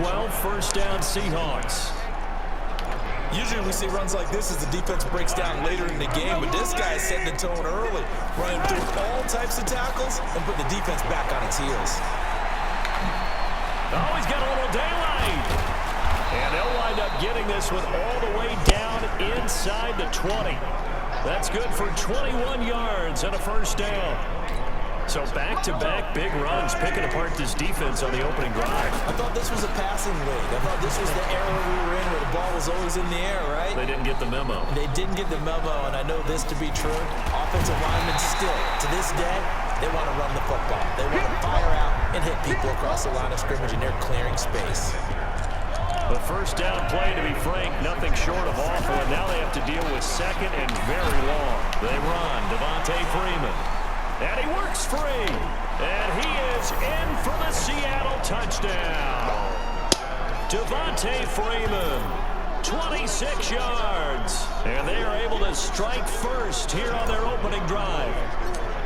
12, first down Seahawks. Usually we see runs like this as the defense breaks down later in the game, but this guy is setting the tone early, running through all types of tackles and putting the defense back on its heels. Oh, he's got a little daylight. And they'll wind up getting this one all the way down inside the 20. That's good for 21 yards and a first down. So back-to-back big runs, picking apart this defense on the opening drive. I thought this was a passing league. I thought this was the era we were in where the ball was always in the air, right? They didn't get the memo. They didn't get the memo, and I know this to be true. Offensive linemen still, to this day, they want to run the football. They want to fire out and hit people across the line of scrimmage, and they're clearing space. The first down play, to be frank, nothing short of awful, and now they have to deal with second and very long. They run. Devontae Freeman. And he works free. And he is in for the Seattle touchdown. Devontae Freeman, 26 yards. And they are able to strike first here on their opening drive.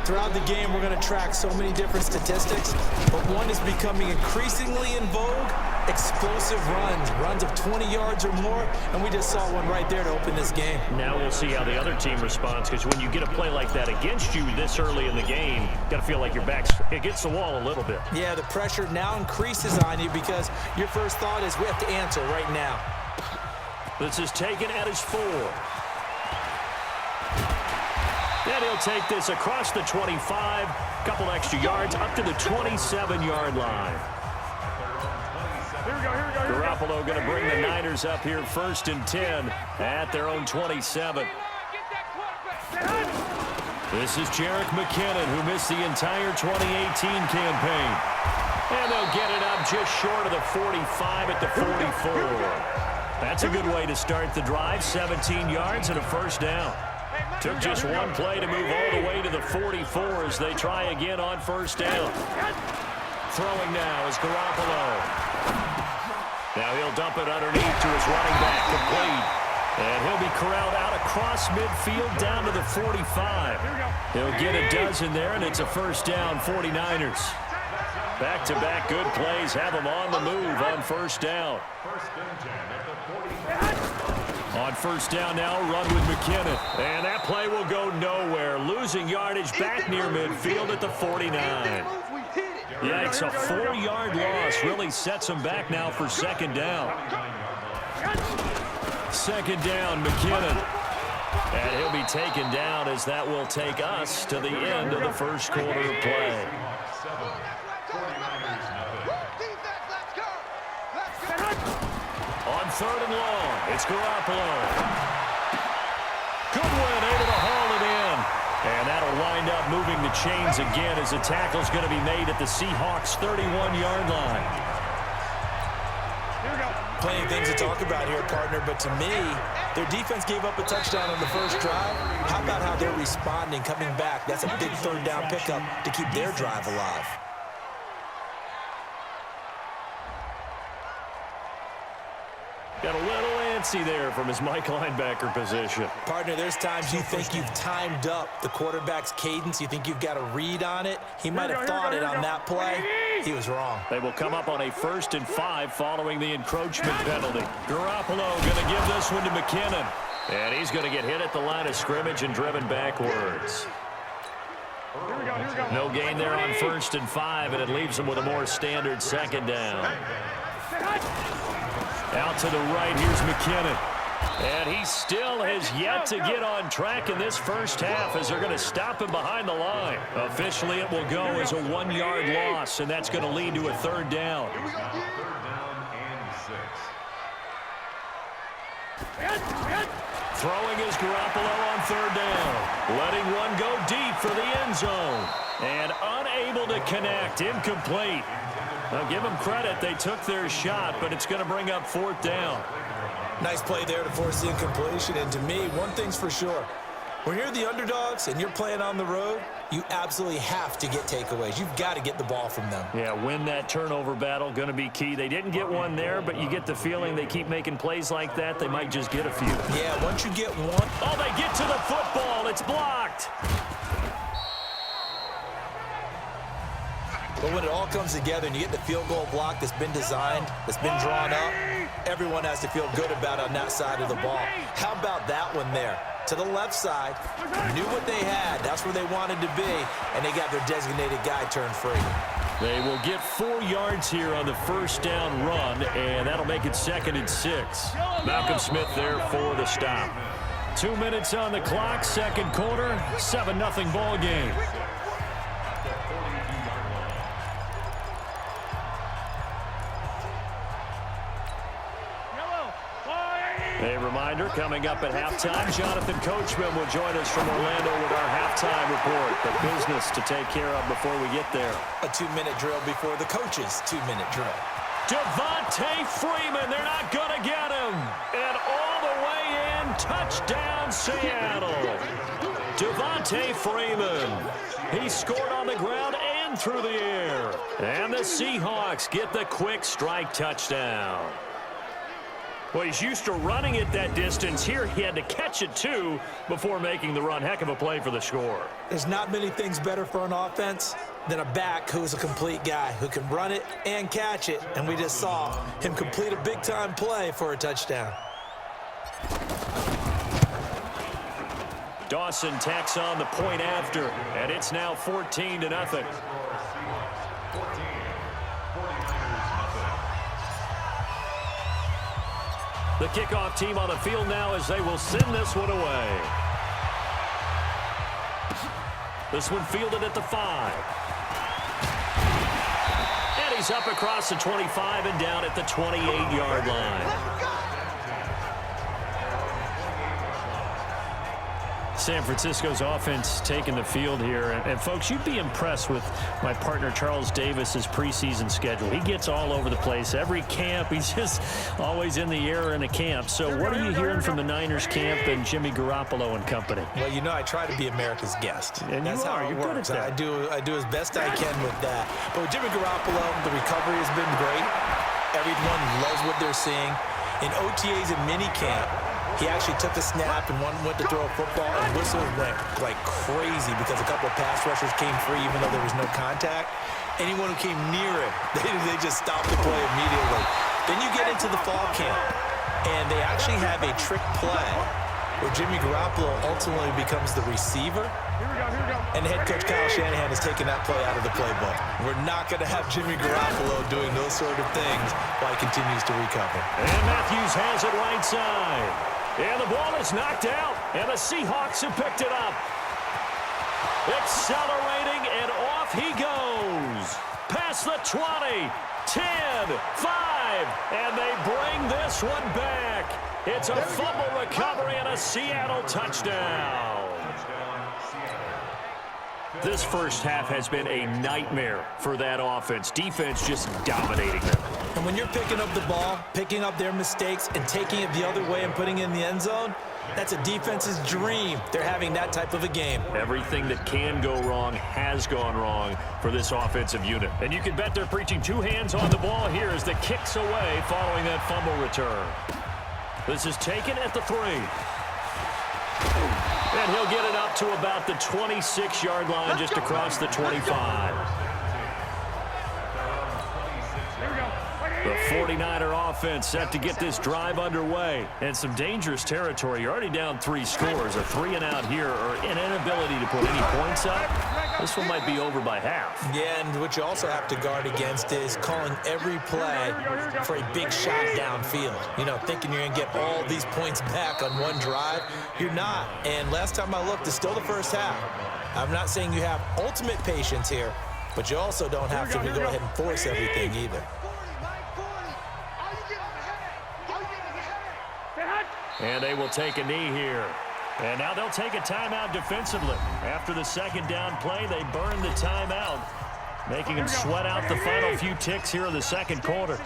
Throughout the game, we're going to track so many different statistics, but one is becoming increasingly in vogue: explosive runs of 20 yards or more, and we just saw one right there to open this game. Now we'll see how the other team responds, because when you get a play like that against you this early in the game, got to feel like your back's against the wall a little bit. Yeah, the pressure now increases on you because your first thought is we have to answer right now. This is taken at his 4. And he'll take this across the 25, couple extra yards, up to the 27-yard line. Garoppolo going to bring the Niners up here first and 10 at their own 27. This is Jerick McKinnon, who missed the entire 2018 campaign. And they'll get it up just short of the 45 at the 44. That's a good way to start the drive, 17 yards and a first down. Took just one play to move all the way to the 44 as they try again on first down. Throwing now is Garoppolo. Now he'll dump it underneath to his running back, complete. And he'll be corralled out across midfield down to the 45. He'll get a dozen there, and it's a first down, 49ers. Back-to-back good plays have them on the move on first down. On first down now, run with McKinnon. And that play will go nowhere. Losing yardage back near midfield at the 49. Yeah, it's a 4-yard loss. Really sets them back now for second down. Second down, McKinnon. And he'll be taken down as that will take us to the end of the first quarter of play. On third and long, it's Garoppolo. Goodwin able to haul it in. And that'll wind up moving the chains again as the tackle's going to be made at the Seahawks' 31-yard line. Plenty of things to talk about here, partner, but to me, their defense gave up a touchdown on the first drive. How about how they're responding, coming back? That's a big third down pickup to keep their drive alive. Got a little antsy there from his Mike linebacker position. Partner, there's times you think you've timed up the quarterback's cadence. You think you've got a read on it. He might have thought it on that play. He was wrong. They will come up on a 1st and 5 following the encroachment penalty. Garoppolo going to give this one to McKinnon. And he's going to get hit at the line of scrimmage and driven backwards. No gain there on 1st and 5, and it leaves them with a more standard second down. Out to the right, here's McKinnon. And he still has yet to get on track in this first half as they're going to stop him behind the line. Officially, it will go as a 1-yard loss, and that's going to lead to a third down. Throwing is Garoppolo on third down. Letting one go deep for the end zone. And unable to connect, incomplete. Now, give them credit. They took their shot, but it's going to bring up 4th down. Nice play there to force the incompletion. And to me, one thing's for sure. When you're the underdogs and you're playing on the road, you absolutely have to get takeaways. You've got to get the ball from them. Yeah, win that turnover battle, going to be key. They didn't get one there, but you get the feeling they keep making plays like that, they might just get a few. Yeah, once you get one. Oh, they get to the football. It's blocked. But when it all comes together and you get the field goal block that's been designed, that's been drawn up, everyone has to feel good about it on that side of the ball. How about that one there? To the left side, knew what they had. That's where they wanted to be, and they got their designated guy turned free. They will get 4 yards here on the first down run, and that'll make it 2nd and 6. Malcolm Smith there for the stop. 2 minutes on the clock, second quarter, 7-0 ball game. A reminder, coming up at halftime, Jonathan Coachman will join us from Orlando with our halftime report. The business to take care of before we get there. A 2-minute drill before the coach's 2-minute drill. Devontae Freeman, they're not going to get him. And all the way in, touchdown Seattle. Devontae Freeman. He scored on the ground and through the air. And the Seahawks get the quick strike touchdown. Well, he's used to running it that distance. Here he had to catch it, too, before making the run. Heck of a play for the score. There's not many things better for an offense than a back who's a complete guy who can run it and catch it. And we just saw him complete a big-time play for a touchdown. Dawson tacks on the point after, and it's now 14-0. The kickoff team on the field now as they will send this one away. This one fielded at the 5. And he's up across the 25 and down at the 28-yard line. San Francisco's offense taking the field here. And folks, you'd be impressed with my partner Charles Davis's preseason schedule. He gets all over the place. Every camp, he's just always in the air in a camp. So what are you hearing from the Niners camp and Jimmy Garoppolo and company? Well, you know, I try to be America's guest. And that's how it works. I do as best I can with that. But with Jimmy Garoppolo, the recovery has been great. Everyone loves what they're seeing. In OTAs and minicamp, he actually took a snap and went to throw a football, and whistles went like crazy because a couple of pass rushers came free even though there was no contact. Anyone who came near him, they just stopped the play immediately. Then you get into the fall camp, and they actually have a trick play where Jimmy Garoppolo ultimately becomes the receiver. And head coach Kyle Shanahan has taken that play out of the playbook. We're not going to have Jimmy Garoppolo doing those sort of things while he continues to recover. And Matthews has it right side. And the ball is knocked out, and the Seahawks have picked it up. Accelerating, and off he goes. Past the 20, 10, 5, and they bring this one back. It's a fumble recovery and a Seattle touchdown. This first half has been a nightmare for that offense. Defense just dominating them. And when you're picking up the ball, picking up their mistakes, and taking it the other way and putting it in the end zone, that's a defense's dream. They're having that type of a game. Everything that can go wrong has gone wrong for this offensive unit. And you can bet they're preaching 2 hands on the ball here as the kick's away following that fumble return. This is taken at the 3. And he'll get it up to about the 26-yard line just across the 25. The 49er offense set to get this drive underway. And some dangerous territory. You're already down 3 scores. A 3-and-out here or an inability to put any points up. This one might be over by half. Yeah, and what you also have to guard against is calling every play for a big shot downfield. You know, thinking you're going to get all these points back on one drive. You're not. And last time I looked, it's still the first half. I'm not saying you have ultimate patience here, but you also don't have to go ahead and force everything either. And they will take a knee here. And now they'll take a timeout defensively. After the second down play, they burn the timeout, making them sweat out the final few ticks here in the second quarter.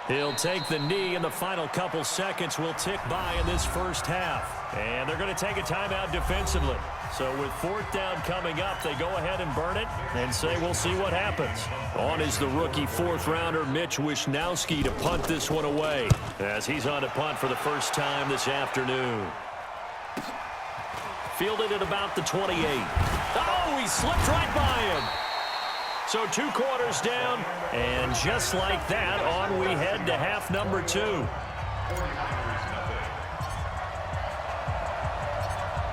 He'll take the knee, and the final couple seconds will tick by in this first half. And they're going to take a timeout defensively. So with 4th down coming up, they go ahead and burn it and say we'll see what happens. On is the rookie 4th-rounder Mitch Wishnowsky to punt this one away as he's on to punt for the first time this afternoon. Fielded at about the 28. Oh, he slipped right by him. So 2 quarters down, and just like that, on we head to half number 2.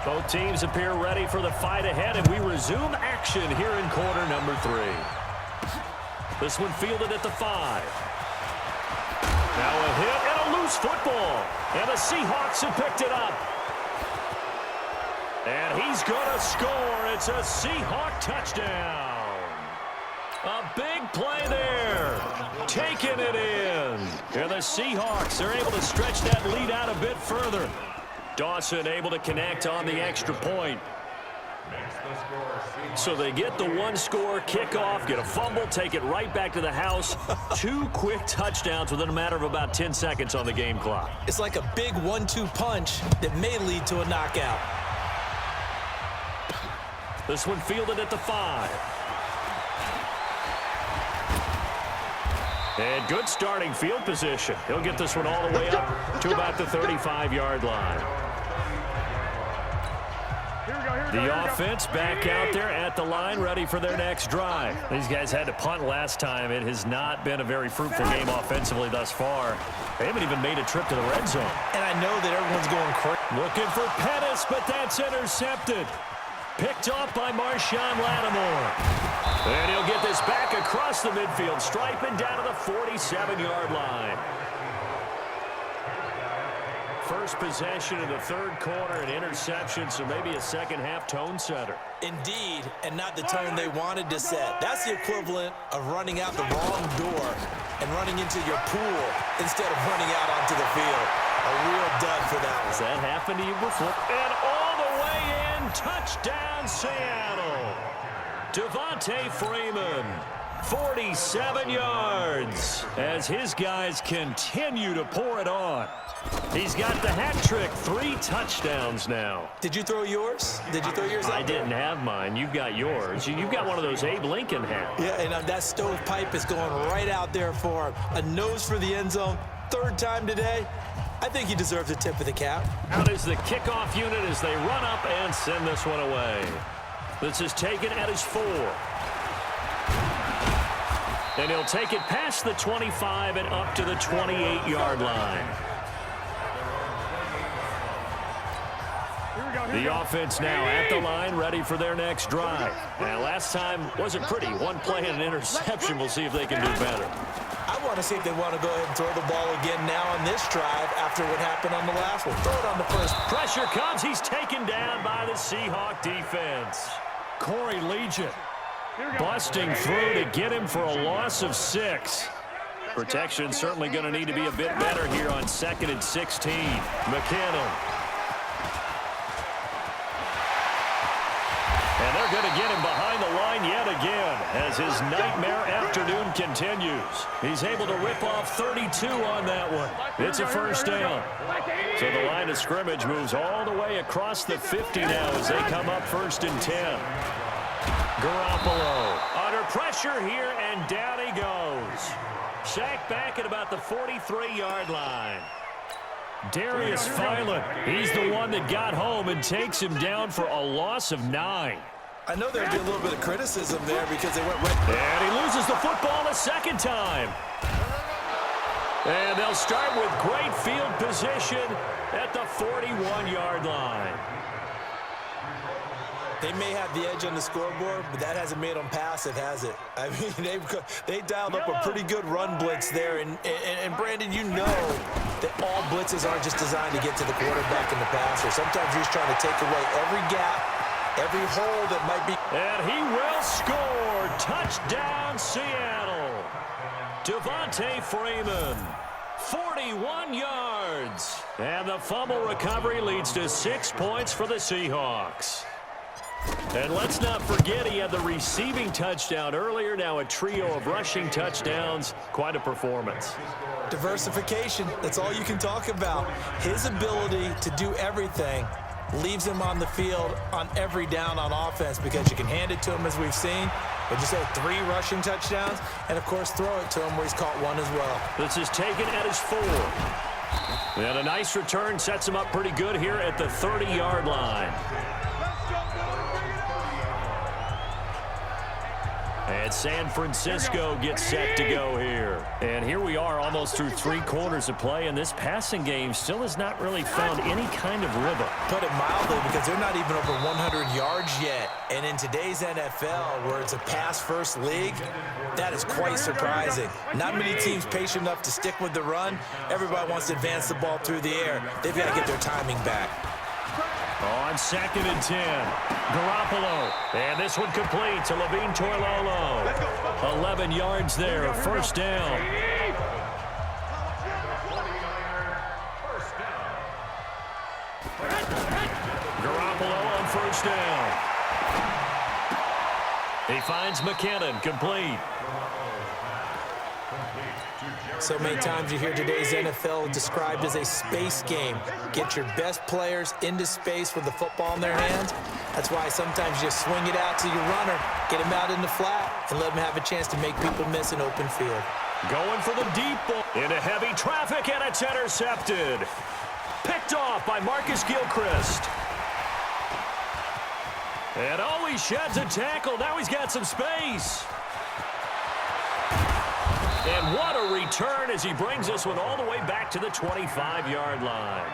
Both teams appear ready for the fight ahead, and we resume action here in quarter number 3. This one fielded at the 5. Now a hit and a loose football, and the Seahawks have picked it up. And he's going to score. It's a Seahawk touchdown. A big play there. Taking it in. And the Seahawks are able to stretch that lead out a bit further. Dawson able to connect on the extra point. So they get the 1-score kickoff, get a fumble, take it right back to the house. 2 quick touchdowns within a matter of about 10 seconds on the game clock. It's like a big 1-2 punch that may lead to a knockout. This one fielded at the 5. And good starting field position. He'll get this one all the way up to about the 35-yard line. The offense back out there at the line, ready for their next drive. These guys had to punt last time. It has not been a very fruitful game offensively thus far. They haven't even made a trip to the red zone. And I know that everyone's going crazy. Looking for Pettis, but that's intercepted. Picked off by Marshawn Lattimore. And he'll get this back across the midfield, striping down to the 47-yard line. First possession of the 3rd quarter, an interception, so maybe a second-half tone setter. Indeed, and not the tone they wanted to set. That's the equivalent of running out the wrong door and running into your pool instead of running out onto the field. A real dud for that one. Has that happened to you before? And all the way in, touchdown Seattle. Devontae Freeman, 47 yards, as his guys continue to pour it on. He's got the hat trick, 3 touchdowns now. Did you throw yours? Did you throw yours out I didn't have mine. You've got yours. You've got one of those Abe Lincoln hats. Yeah, and that stovepipe is going right out there for a nose for the end zone. 3rd time today. I think he deserves a tip of the cap. Out is the kickoff unit as they run up and send this one away. This is taken at his 4. And he'll take it past the 25 and up to the 28-yard line. The offense now at the line, ready for their next drive. And last time wasn't pretty. 1 play and an interception. We'll see if they can do better. I want to see if they want to go ahead and throw the ball again now on this drive after what happened on the last one. Throw it on the first. Pressure comes. He's taken down by the Seahawk defense. Corey Legion busting through to get him for a loss of 6. Protection certainly going to need to be a bit better here on 2nd and 16. McKinnon. And they're going to get him behind the line yet again as his nightmare afternoon continues. He's able to rip off 32 on that one. It's a first down. So the line of scrimmage moves all the way across the 50 now as they come up 1st and 10. Garoppolo under pressure here, and down he goes. Sacked back at about the 43-yard line. Darius Philon, he's the one that got home and takes him down for a loss of 9. I know there'd be a little bit of criticism there because they went right. And he loses the football a second time. And they'll start with great field position at the 41-yard line. They may have the edge on the scoreboard, but that hasn't made them passive, has it? I mean, they dialed up a pretty good run blitz there. And Brandon, you know that all blitzes aren't just designed to get to the quarterback and the passer. Sometimes you're just trying to take away every gap, every hole that might be. And he will score. Touchdown, Seattle. Devontae Freeman, 41 yards. And the fumble recovery leads to 6 points for the Seahawks. And let's not forget he had the receiving touchdown earlier. Now a trio of rushing touchdowns. Quite a performance. Diversification, that's all you can talk about. His ability to do everything leaves him on the field on every down on offense because you can hand it to him as we've seen. But you say 3 rushing touchdowns and, of course, throw it to him where he's caught 1 as well. This is taken at his 4. And a nice return sets him up pretty good here at the 30-yard line. And San Francisco gets set to go here. And here we are almost through 3 quarters of play, and this passing game still has not really found any kind of rhythm. Put it mildly, because they're not even over 100 yards yet. And in today's NFL, where it's a pass-first league, that is quite surprising. Not many teams patient enough to stick with the run. Everybody wants to advance the ball through the air. They've got to get their timing back. On 2nd and 10, Garoppolo. And this one complete to Levine Toilolo. 11 yards there, first down. Garoppolo on first down. He finds McKinnon, complete. So many times you hear today's NFL described as a space game. Get your best players into space with the football in their hands. That's why sometimes you swing it out to your runner, get him out in the flat, and let him have a chance to make people miss an open field. Going for the deep ball into heavy traffic, and it's intercepted. Picked off by Marcus Gilchrist. And oh, he sheds a tackle. Now he's got some space. And what a return as he brings this one all the way back to the 25-yard line.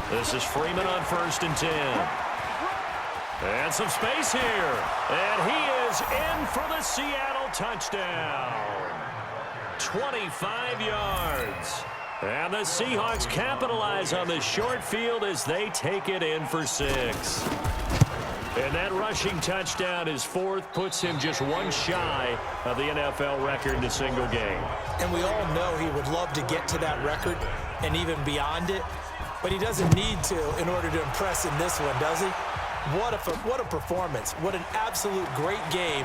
This is Freeman on 1st and 10. And some space here. And he is in for the Seattle touchdown. 25 yards. And the Seahawks capitalize on the short field as they take it in for 6. And that rushing touchdown, his 4th, puts him just one shy of the NFL record in a single game. And we all know he would love to get to that record and even beyond it. But he doesn't need to in order to impress in this one, does he? What a performance. What an absolute great game.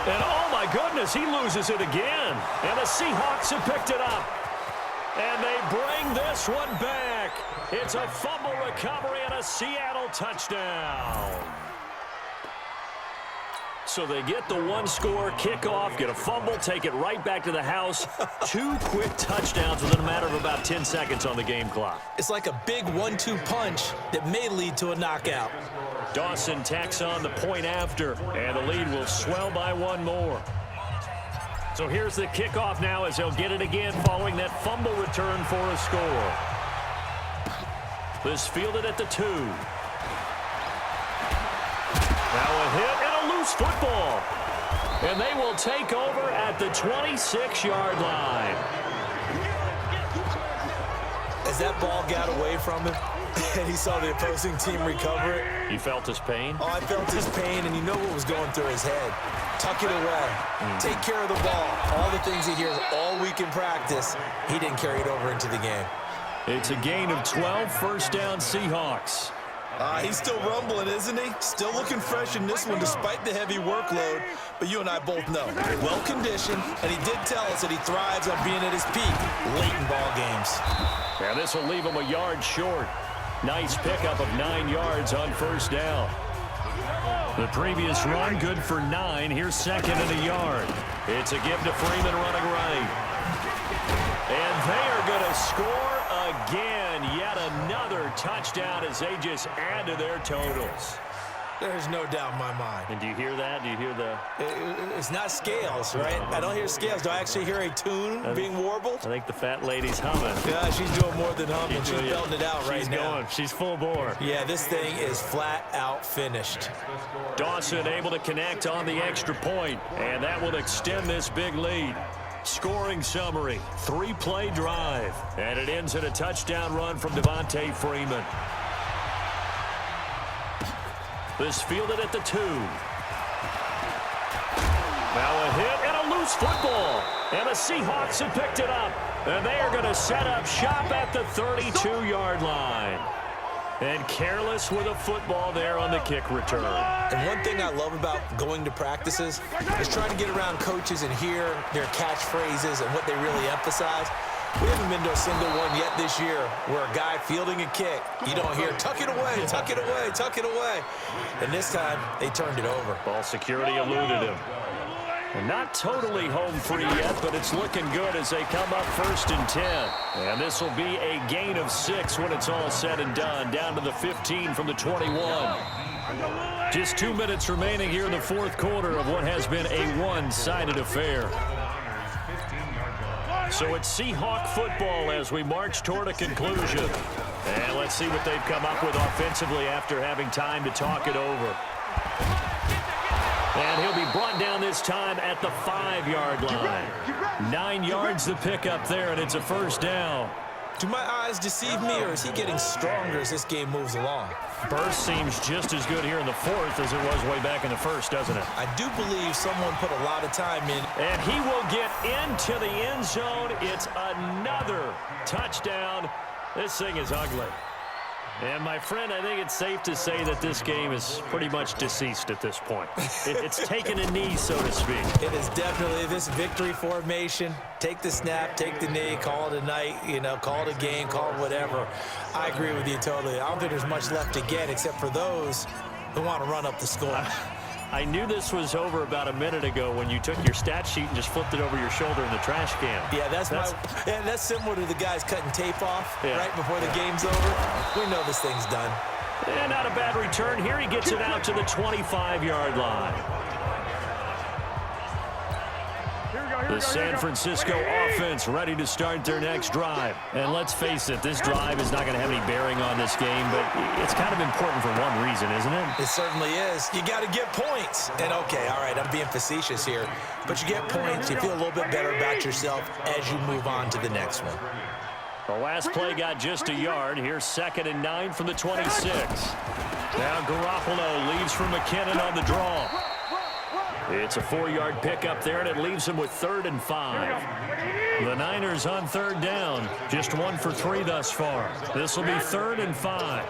And oh my goodness, he loses it again. And the Seahawks have picked it up. And they bring this one back. It's a fumble recovery and a Seattle touchdown. So they get the 1-score kickoff, get a fumble, take it right back to the house. 2 quick touchdowns within a matter of about 10 seconds on the game clock. It's like a big 1-2 punch that may lead to a knockout. Dawson tacks on the point after, and the lead will swell by 1 more. So here's the kickoff now as they'll get it again following that fumble return for a score. This fielded at the 2. Now a hit and a loose football. And they will take over at the 26-yard line. As that ball got away from him and he saw the opposing team recover it. You felt his pain? Oh, I felt his pain, and you know what was going through his head. Tuck it away. Take care of the ball. All the things he hears all week in practice, he didn't carry it over into the game. It's a gain of 12, first down Seahawks. He's still rumbling, isn't he? Still looking fresh in this one despite the heavy workload. But you and I both know, well-conditioned, and he did tell us that he thrives on being at his peak late in ball games. Yeah, this will leave him a yard short. Nice pickup of 9 yards on first down. The previous run, good for 9. Here's second and a yard. It's a give to Freeman running right. And they are going to score again. Yet another touchdown as they just add to their totals. There's no doubt in my mind. And do you hear that? Do you hear the... It's not scales, right? I don't hear scales. Do I actually hear a tune being warbled? I think the fat lady's humming. Yeah, she's doing more than humming. She's belting it out right now. She's going. She's full bore. Yeah, this thing is flat out finished. Dawson able to connect on the extra point, and that will extend this big lead. Scoring summary, 3-play drive, and it ends in a touchdown run from Devontae Freeman. This fielded at the 2. Now a hit and a loose football. And the Seahawks have picked it up. And they are going to set up shop at the 32-yard line. And careless with a football there on the kick return. And one thing I love about going to practices is trying to get around coaches and hear their catchphrases and what they really emphasize. We haven't been to a single one yet this year where a guy fielding a kick, you don't hear, tuck it away, tuck it away, tuck it away. And this time, they turned it over. Ball security eluded him. And not totally home free yet, but it's looking good as they come up 1st and 10. And this will be a gain of 6 when it's all said and done, down to the 15 from the 21. Just 2 minutes remaining here in the 4th quarter of what has been a one-sided affair. So it's Seahawk football as we march toward a conclusion. And let's see what they've come up with offensively after having time to talk it over. And he'll be brought down this time at the 5-yard line. 9 yards to pick up there, and it's a first down. Do my eyes deceive me, or is he getting stronger as this game moves along? Burst seems just as good here in the 4th as it was way back in the 1st, doesn't it? I do believe someone put a lot of time in. And he will get into the end zone. It's another touchdown. This thing is ugly. And, my friend, I think it's safe to say that this game is pretty much deceased at this point. It's taken a knee, so to speak. It is definitely this victory formation. Take the snap, take the knee, call it a night, call it a game, call it whatever. I agree with you totally. I don't think there's much left to get except for those who want to run up the score. I knew this was over about a minute ago when you took your stat sheet and just flipped it over your shoulder in the trash can. Yeah, that's similar to the guys cutting tape off right before the game's over. We know this thing's done. And not a bad return here. He gets it out to the 25-yard line. The San Francisco offense ready to start their next drive. And let's face it, this drive is not going to have any bearing on this game, but it's kind of important for one reason, isn't it? It certainly is. You got to get points. And, okay, all right, I'm being facetious here, but you get points, you feel a little bit better about yourself as you move on to the next one. The last play got just a yard. Here's 2nd and 9 from the 26. Now Garoppolo leaves for McKinnon on the draw. It's a 4-yard pickup there, and it leaves him with 3rd and 5. The Niners on 3rd down. Just 1 for 3 thus far. This will be 3rd and 5.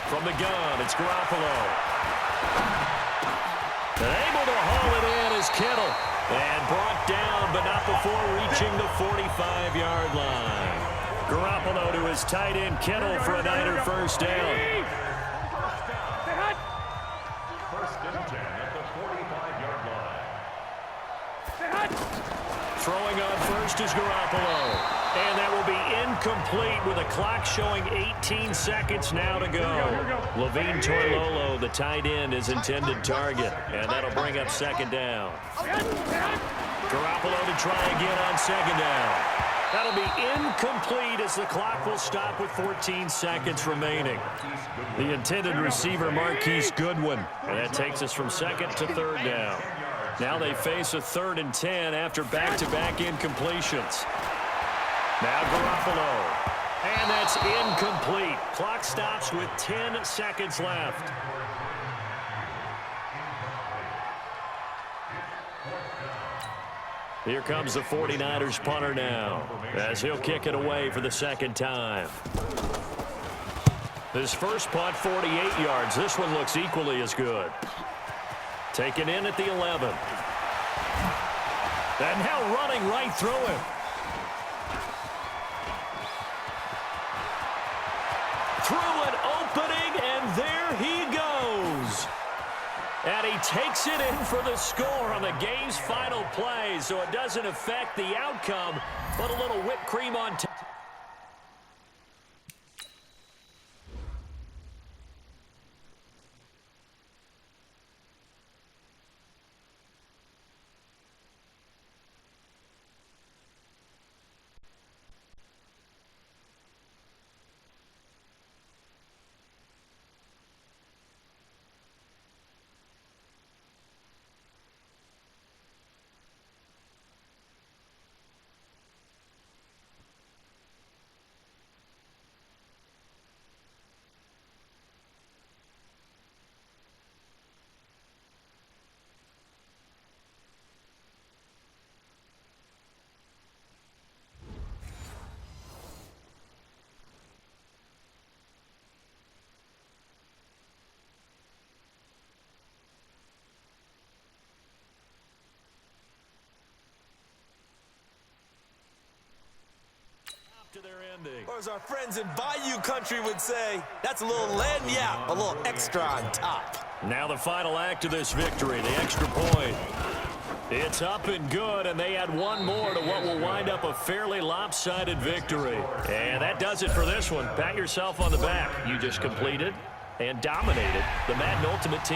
From the gun, it's Garoppolo. And able to haul it in is Kittle. And brought down, but not before reaching the 45-yard line. Garoppolo to his tight end, Kittle, for a Niner first down. Throwing on first is Garoppolo. And that will be incomplete with a clock showing 18 seconds now to go. Levine Toilolo, the tight end, is intended target. And that'll bring up 2nd down. Garoppolo to try again on 2nd down. That'll be incomplete as the clock will stop with 14 seconds remaining. The intended receiver, Marquise Goodwin. And that takes us from 2nd to 3rd down. Now they face a 3rd and 10 after back-to-back incompletions. Now Garoppolo. And that's incomplete. Clock stops with 10 seconds left. Here comes the 49ers punter now, as he'll kick it away for the 2nd time. His first punt, 48 yards. This one looks equally as good. Taken in at the 11. And now running right through him. there he goes. And he takes it in for the score on the game's final play, so it doesn't affect the outcome, but a little whipped cream on top. To their ending. Or as our friends in Bayou Country would say, that's a little lagniappe, a little extra on top. Now the final act of this victory, the extra point. It's up and good, and they add one more to what will wind up a fairly lopsided victory. And that does it for this one. Pat yourself on the back. You just completed and dominated the Madden Ultimate Team.